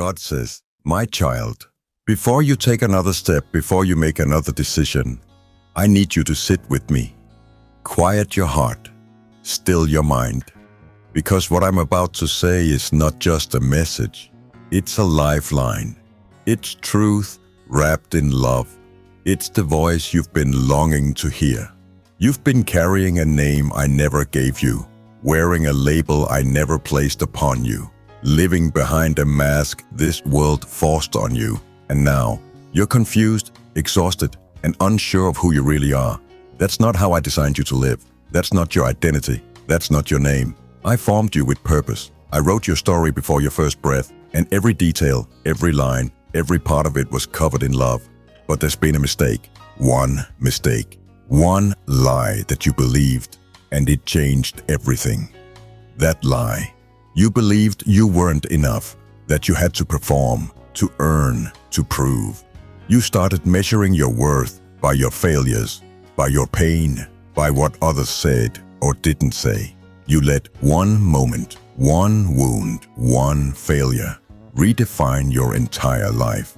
God says, "My child, before you take another step, before you make another decision, I need you to sit with me. Quiet your heart, still your mind. Because what I'm about to say is not just a message, it's a lifeline. It's truth wrapped in love. It's the voice you've been longing to hear. You've been carrying a name I never gave you, wearing a label I never placed upon you, living behind a mask this world forced on you. And now, you're confused, exhausted, and unsure of who you really are. That's not how I designed you to live. That's not your identity. That's not your name. I formed you with purpose. I wrote your story before your first breath, and every detail, every line, every part of it was covered in love. But there's been a mistake. One mistake. One lie that you believed, and it changed everything. That lie. You believed you weren't enough, that you had to perform, to earn, to prove. You started measuring your worth by your failures, by your pain, by what others said or didn't say. You let one moment, one wound, one failure redefine your entire life.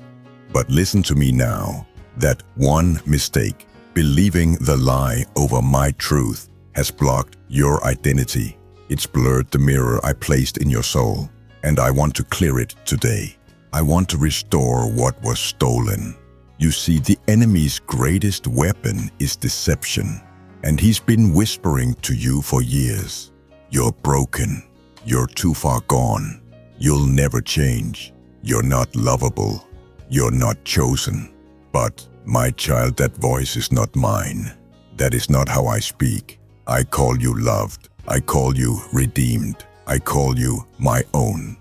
But listen to me now. That one mistake, believing the lie over my truth, has blocked your identity. It's blurred the mirror I placed in your soul, and I want to clear it today. I want to restore what was stolen. You see, the enemy's greatest weapon is deception, and he's been whispering to you for years. You're broken. You're too far gone. You'll never change. You're not lovable. You're not chosen. But, my child, that voice is not mine. That is not how I speak. I call you loved. I call you redeemed. I call you my own.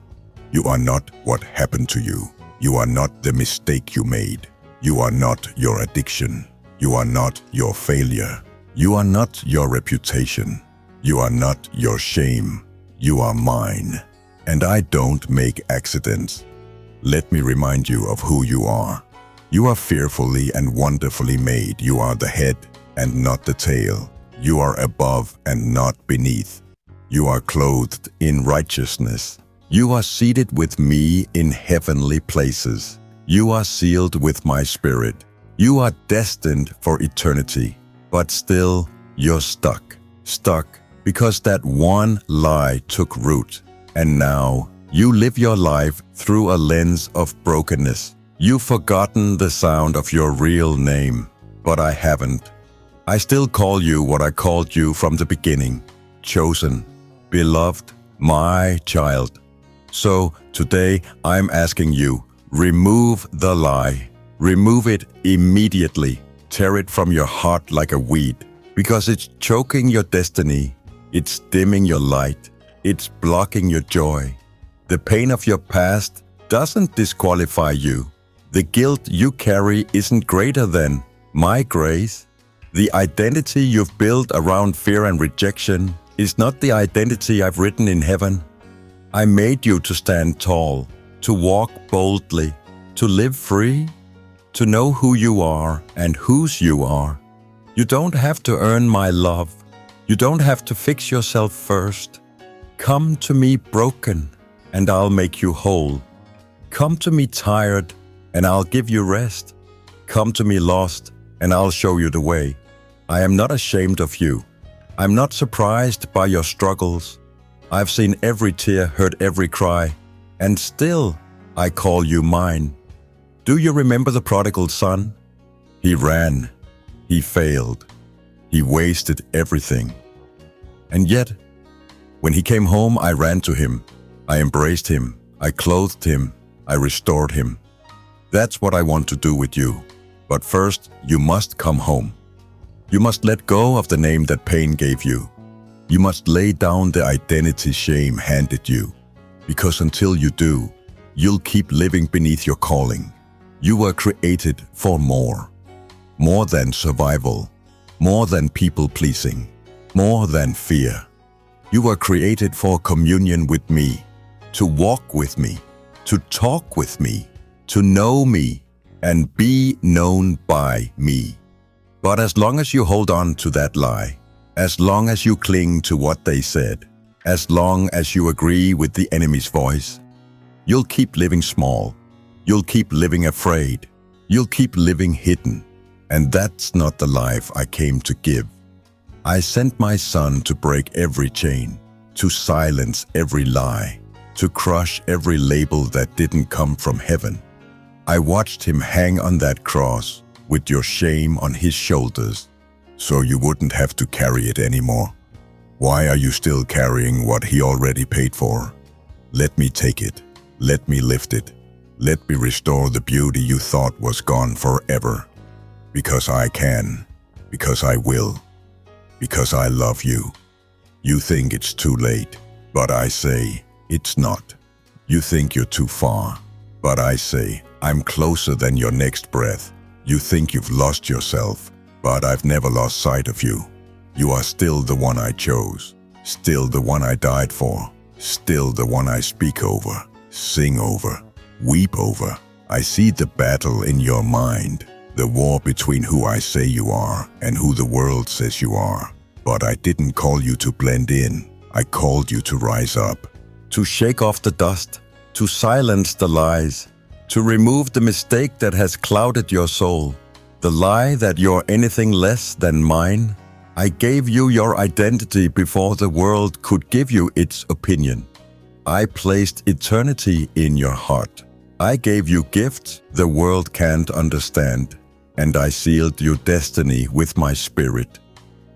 You are not what happened to you. You are not the mistake you made. You are not your addiction. You are not your failure. You are not your reputation. You are not your shame. You are mine. And I don't make accidents. Let me remind you of who you are. You are fearfully and wonderfully made. You are the head and not the tail. You are above and not beneath. You are clothed in righteousness. You are seated with me in heavenly places. You are sealed with my spirit. You are destined for eternity. But still, you're stuck. Stuck because that one lie took root. And now, you live your life through a lens of brokenness. You've forgotten the sound of your real name, but I haven't. I still call you what I called you from the beginning. Chosen, beloved, my child. So, today, I'm asking you, remove the lie. Remove it immediately. Tear it from your heart like a weed, because it's choking your destiny. It's dimming your light. It's blocking your joy. The pain of your past doesn't disqualify you. The guilt you carry isn't greater than my grace. The identity you've built around fear and rejection is not the identity I've written in heaven. I made you to stand tall, to walk boldly, to live free, to know who you are and whose you are. You don't have to earn my love. You don't have to fix yourself first. Come to me broken, and I'll make you whole. Come to me tired, and I'll give you rest. Come to me lost, and I'll show you the way. I am not ashamed of you. I'm not surprised by your struggles. I've seen every tear, heard every cry, and still I call you mine. Do you remember the prodigal son? He ran. He failed. He wasted everything. And yet, when he came home, I ran to him. I embraced him. I clothed him. I restored him. That's what I want to do with you. But first, you must come home. You must let go of the name that pain gave you. You must lay down the identity shame handed you. Because until you do, you'll keep living beneath your calling. You were created for more. More than survival. More than people-pleasing. More than fear. You were created for communion with me. To walk with me. To talk with me. To know me. And be known by me. But as long as you hold on to that lie, as long as you cling to what they said, as long as you agree with the enemy's voice, you'll keep living small. You'll keep living afraid. You'll keep living hidden. And that's not the life I came to give. I sent my son to break every chain, to silence every lie, to crush every label that didn't come from heaven. I watched him hang on that cross with your shame on his shoulders, so you wouldn't have to carry it anymore. Why are you still carrying what he already paid for? Let me take it. Let me lift it. Let me restore the beauty you thought was gone forever. Because I can. Because I will. Because I love you. You think it's too late, but I say it's not. You think you're too far, but I say I'm closer than your next breath. You think you've lost yourself, but I've never lost sight of you. You are still the one I chose, still the one I died for, still the one I speak over, sing over, weep over. I see the battle in your mind, the war between who I say you are and who the world says you are. But I didn't call you to blend in. I called you to rise up, to shake off the dust, to silence the lies, to remove the mistake that has clouded your soul, the lie that you're anything less than mine. I gave you your identity before the world could give you its opinion. I placed eternity in your heart. I gave you gifts the world can't understand, and I sealed your destiny with my spirit.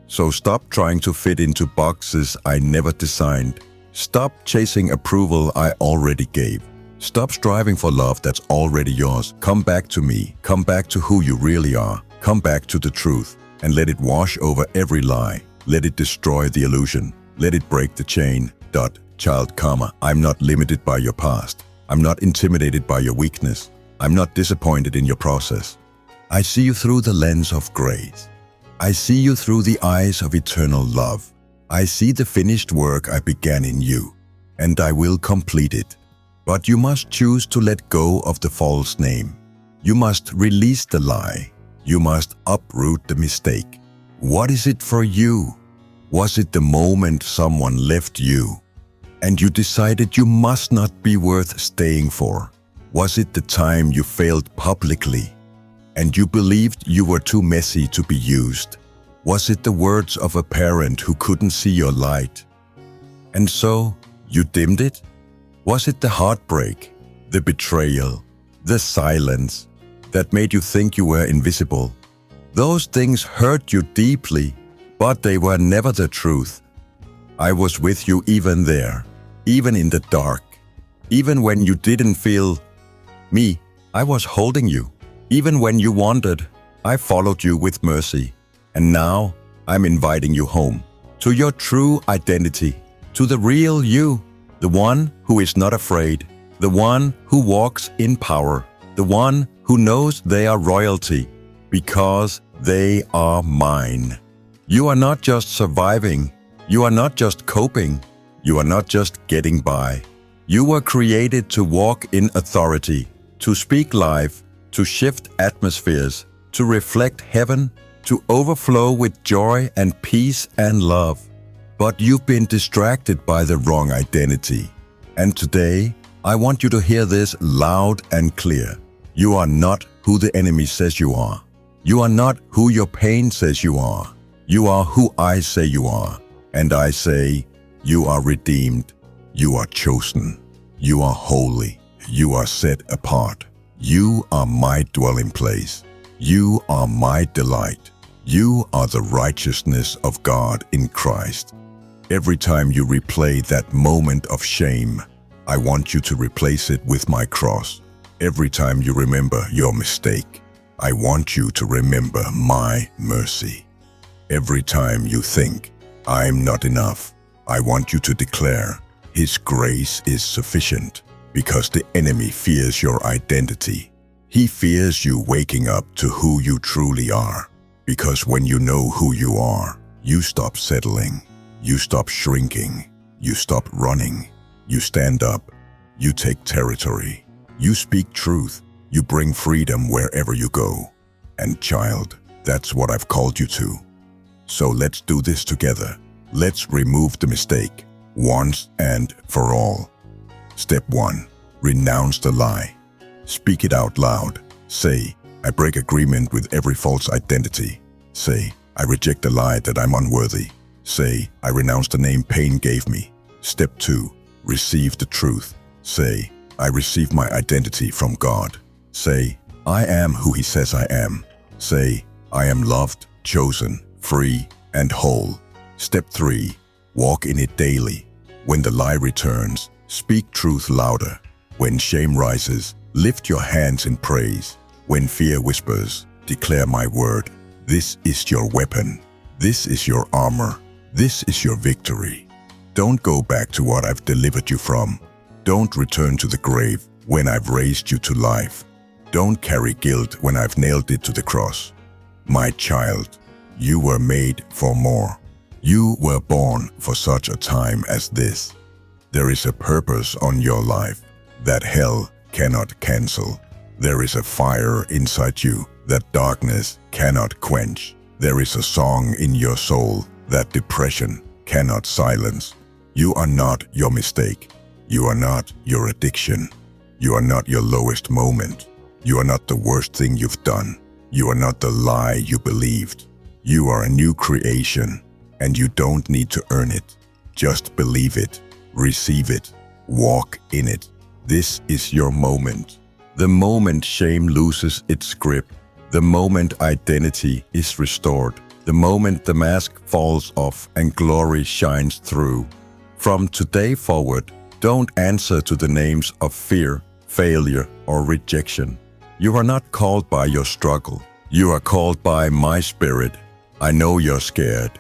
So stop trying to fit into boxes I never designed. Stop chasing approval I already gave. Stop striving for love that's already yours. Come back to me. Come back to who you really are. Come back to the truth and let it wash over every lie. Let it destroy the illusion. Let it break the chain. Child karma. I'm not limited by your past. I'm not intimidated by your weakness. I'm not disappointed in your process. I see you through the lens of grace. I see you through the eyes of eternal love. I see the finished work I began in you, and I will complete it. But you must choose to let go of the false name. You must release the lie. You must uproot the mistake. What is it for you? Was it the moment someone left you, and you decided you must not be worth staying for? Was it the time you failed publicly, and you believed you were too messy to be used? Was it the words of a parent who couldn't see your light, and so you dimmed it? Was it the heartbreak, the betrayal, the silence that made you think you were invisible? Those things hurt you deeply, but they were never the truth. I was with you even there, even in the dark, even when you didn't feel me. I was holding you. Even when you wandered, I followed you with mercy. And now I'm inviting you home, to your true identity, to the real you, the one who is not afraid, the one who walks in power, the one who knows they are royalty because they are mine. You are not just surviving. You are not just coping. You are not just getting by. You were created to walk in authority, to speak life, to shift atmospheres, to reflect heaven, to overflow with joy and peace and love. But you've been distracted by the wrong identity. And today, I want you to hear this loud and clear. You are not who the enemy says you are. You are not who your pain says you are. You are who I say you are. And I say, you are redeemed. You are chosen. You are holy. You are set apart. You are my dwelling place. You are my delight. You are the righteousness of God in Christ. Every time you replay that moment of shame, I want you to replace it with my cross. Every time you remember your mistake, I want you to remember my mercy. Every time you think, I'm not enough, I want you to declare, His grace is sufficient, because the enemy fears your identity. He fears you waking up to who you truly are. Because when you know who you are, you stop settling, you stop shrinking, you stop running, you stand up, you take territory, you speak truth, you bring freedom wherever you go. And child, that's what I've called you to. So let's do this together. Let's remove the mistake, once and for all. Step 1. Renounce the lie. Speak it out loud. Say, I break agreement with every false identity. Say, I reject the lie that I'm unworthy. Say, I renounce the name pain gave me. Step 2. Receive the truth. Say, I receive my identity from God. Say, I am who He says I am. Say, I am loved, chosen, free, and whole. Step 3. Walk in it daily. When the lie returns, speak truth louder. When shame rises, lift your hands in praise. When fear whispers, declare my word. This is your weapon. This is your armor. This is your victory. Don't go back to what I've delivered you from. Don't return to the grave when I've raised you to life. Don't carry guilt when I've nailed it to the cross. My child, you were made for more. You were born for such a time as this. There is a purpose on your life that hell cannot cancel. There is a fire inside you that darkness cannot quench. There is a song in your soul that depression cannot silence. You are not your mistake. You are not your addiction. You are not your lowest moment. You are not the worst thing you've done. You are not the lie you believed. You are a new creation, and you don't need to earn it. Just believe it, receive it, walk in it. This is your moment. The moment shame loses its grip. The moment identity is restored. The moment the mask falls off and glory shines through. From today forward, don't answer to the names of fear, failure, or rejection. You are not called by your struggle. You are called by my spirit. I know you're scared.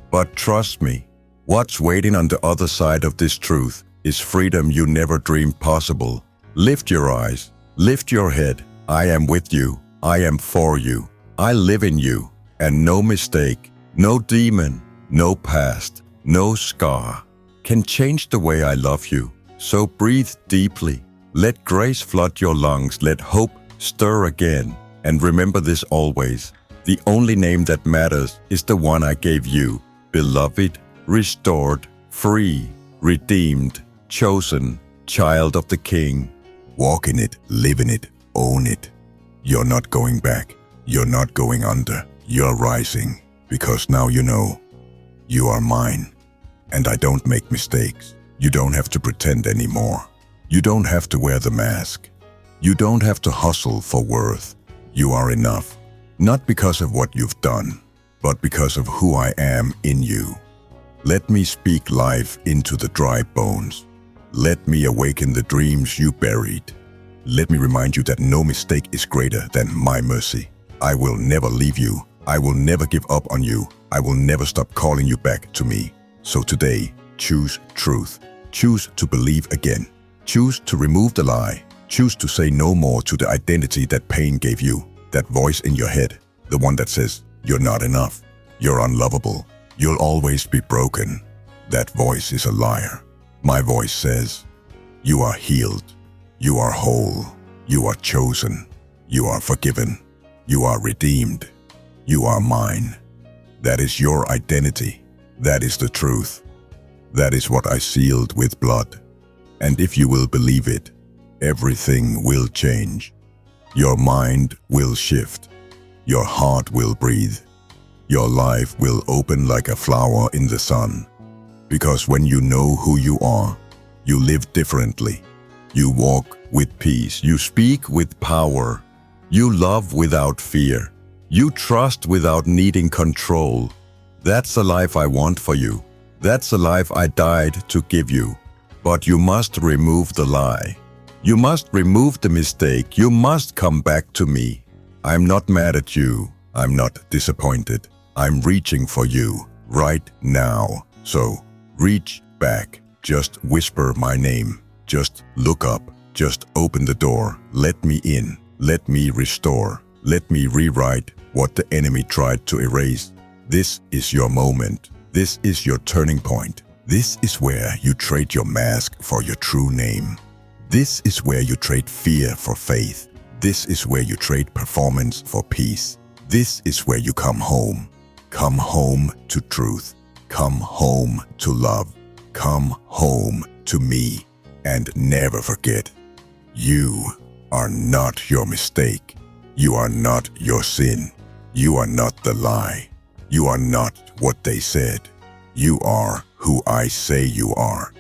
But trust me, what's waiting on the other side of this truth is freedom you never dreamed possible. Lift your eyes, lift your head. I am with you. I am for you. I live in you. And no mistake, no demon, no past, no scar can change the way I love you. So breathe deeply. Let grace flood your lungs. Let hope stir again. And remember this always. The only name that matters is the one I gave you. Beloved, restored, free, redeemed, chosen, child of the King. Walk in it, live in it, own it. You're not going back. You're not going under. You're rising, because now you know you are mine. And I don't make mistakes. You don't have to pretend anymore. You don't have to wear the mask. You don't have to hustle for worth. You are enough, not because of what you've done, but because of who I am in you. Let me speak life into the dry bones. Let me awaken the dreams you buried. Let me remind you that no mistake is greater than my mercy. I will never leave you. I will never give up on you. I will never stop calling you back to me. So today, choose truth. Choose to believe again. Choose to remove the lie. Choose to say no more to the identity that pain gave you. That voice in your head, the one that says, you're not enough. You're unlovable. You'll always be broken. That voice is a liar. My voice says, you are healed. You are whole. You are chosen. You are forgiven. You are redeemed. You are mine. That is your identity. That is the truth. That is what I sealed with blood. And if you will believe it, everything will change. Your mind will shift. Your heart will breathe. Your life will open like a flower in the sun. Because when you know who you are, you live differently. You walk with peace. You speak with power. You love without fear. You trust without needing control. That's the life I want for you. That's the life I died to give you. But you must remove the lie. You must remove the mistake. You must come back to me. I'm not mad at you. I'm not disappointed. I'm reaching for you right now. So reach back. Just whisper my name. Just look up. Just open the door. Let me in. Let me restore. Let me rewrite what the enemy tried to erase. This is your moment. This is your turning point. This is where you trade your mask for your true name. This is where you trade fear for faith. This is where you trade performance for peace. This is where you come home. Come home to truth. Come home to love. Come home to me. And never forget, You are not your mistake. You are not your sin. You are not the lie. You are not what they said. You are who I say you are.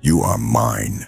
You are mine.